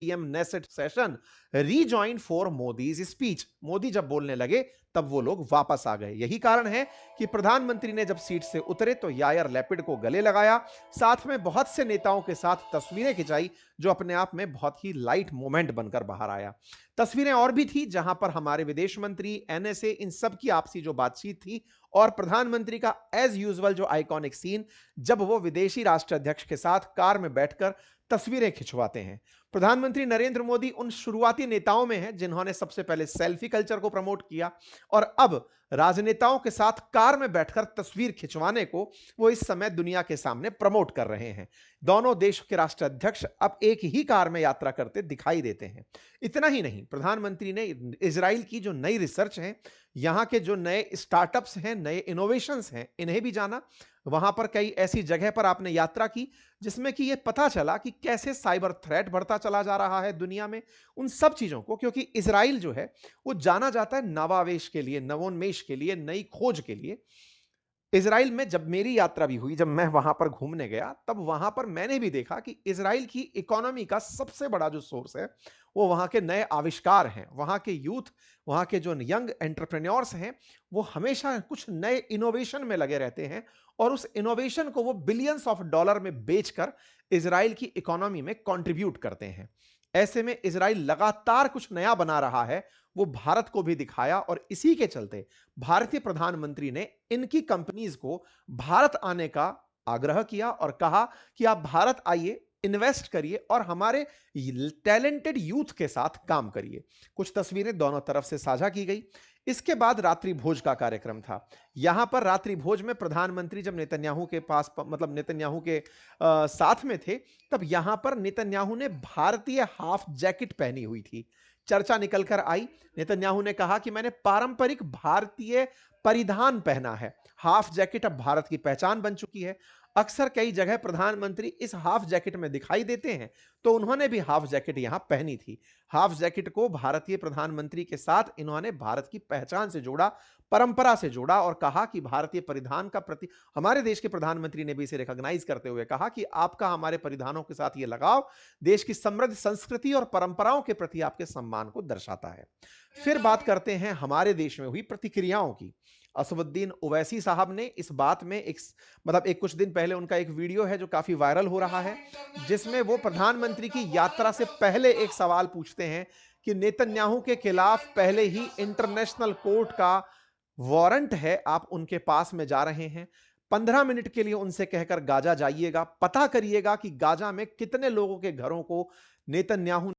PM Knesset session rejoin for Modi's speech. Modi जब बोलने लगे तब वो लोग वापस आ गए। यही कारण है कि प्रधानमंत्री ने जब सीट से उतरे तो यायर लैपिड को गले लगाया, साथ में बहुत से नेताओं के साथ तस्वीरें खिंचाई, जो अपने आप में बहुत ही लाइट मोमेंट बनकर बाहर आया। तस्वीरें और भी थी जहां पर हमारे विदेश मंत्री, एनएसए, इन सब की आपसी जो बातचीत थी, और प्रधानमंत्री का एज यूजुअल जो आइकॉनिक सीन जब वो विदेशी राष्ट्राध्यक्ष के साथ कार में बैठकर तस्वीरें खिंचवाते हैं। प्रधानमंत्री नरेंद्र मोदी उन शुरुआती नेताओं में हैं जिन्होंने सबसे पहले सेल्फी कल्चर को प्रमोट किया, और अब राजनेताओं के साथ कार में बैठकर तस्वीर खिंचवाने को वो इस समय दुनिया के सामने प्रमोट कर रहे हैं। दोनों देश के राष्ट्राध्यक्ष अब एक ही कार में यात्रा करते दिखाई देते हैं। इतना ही नहीं, प्रधानमंत्री ने इजराइल की जो नई रिसर्च है, यहां के जो नए स्टार्टअप्स हैं, नए इनोवेशंस हैं, इन्हें भी जाना। वहां पर कई ऐसी जगह पर आपने यात्रा की जिसमें कि यह पता चला कि कैसे साइबर थ्रेट बढ़ता चला जा रहा है दुनिया में। उन सब चीजों को, क्योंकि इजराइल जो है वो जाना जाता है नवावेश के लिए, नवोन्मेष के लिए, नई खोज के लिए। इज़राइल में जब मेरी यात्रा भी हुई, जब मैं वहां पर घूमने गया, तब वहां पर मैंने भी देखा कि इज़राइल की इकोनॉमी का सबसे बड़ा जो सोर्स है, वो वहां के नए आविष्कार हैं। वहां के यूथ, वहां के जो यंग एंटरप्रेन्योर्स हैं, वो हमेशा कुछ नए इनोवेशन में लगे रहते हैं, और उस इनोवेशन को वो बिलियंस ऑफ डॉलर में बेचकर इज़राइल की इकोनॉमी में कंट्रीब्यूट करते हैं। ऐसे में इज़राइल लगातार कुछ नया बना रहा है, वो भारत को भी दिखाया, और इसी के चलते भारतीय प्रधानमंत्री ने इनकी कंपनीज को भारत आने का आग्रह किया और कहा कि आप भारत आइए, इन्वेस्ट करिए और हमारे टैलेंटेड यूथ के साथ काम करिए। कुछ तस्वीरें दोनों तरफ से साझा की गई। इसके बाद रात्रि भोज का कार्यक्रम था। यहां पर रात्रि भोज में प्रधानमंत्री जब नेतन्याहू के पास, मतलब नेतन्याहू के साथ में थे, तब यहां पर नेतन्याहू ने भारतीय हाफ जैकेट पहनी हुई थी। चर्चा निकलकर आई। नेतन्याहू ने कहा कि मैंने पारंपरिक भारतीय परिधान पहना है। हाफ जैकेट अब भारत की पहचान बन चुकी है। अक्सर कई जगह प्रधानमंत्री इस हाफ जैकेट में दिखाई देते हैं, तो उन्होंने भी हाफ जैकेट यहां पहनी थी। हाफ जैकेट को भारतीय प्रधानमंत्री के साथ इन्होंने भारत की पहचान से जोड़ा, परंपरा से जोड़ा, और कहा कि भारतीय परिधान का प्रति, हमारे देश के प्रधानमंत्री ने भी इसे रिकॉग्नाइज करते हुए कहा कि आपका हमारे परिधानों के साथ ये लगाव देश की समृद्ध संस्कृति और परंपराओं के प्रति आपके सम्मान को दर्शाता है। फिर बात करते हैं हमारे देश में हुई प्रतिक्रियाओं की। असदुद्दीन ओवैसी साहब ने इस बात में एक कुछ दिन पहले उनका एक वीडियो है जो काफी वायरल हो रहा है, जिसमें वो प्रधानमंत्री की यात्रा से पहले एक सवाल पूछते हैं कि नेतन्याहू के खिलाफ पहले ही इंटरनेशनल कोर्ट का वारंट है, आप उनके पास में जा रहे हैं। 15 मिनट के लिए उनसे कहकर गाजा जाइएगा, पता करिएगा कि गाजा में कितने लोगों के घरों को नेतन्याहू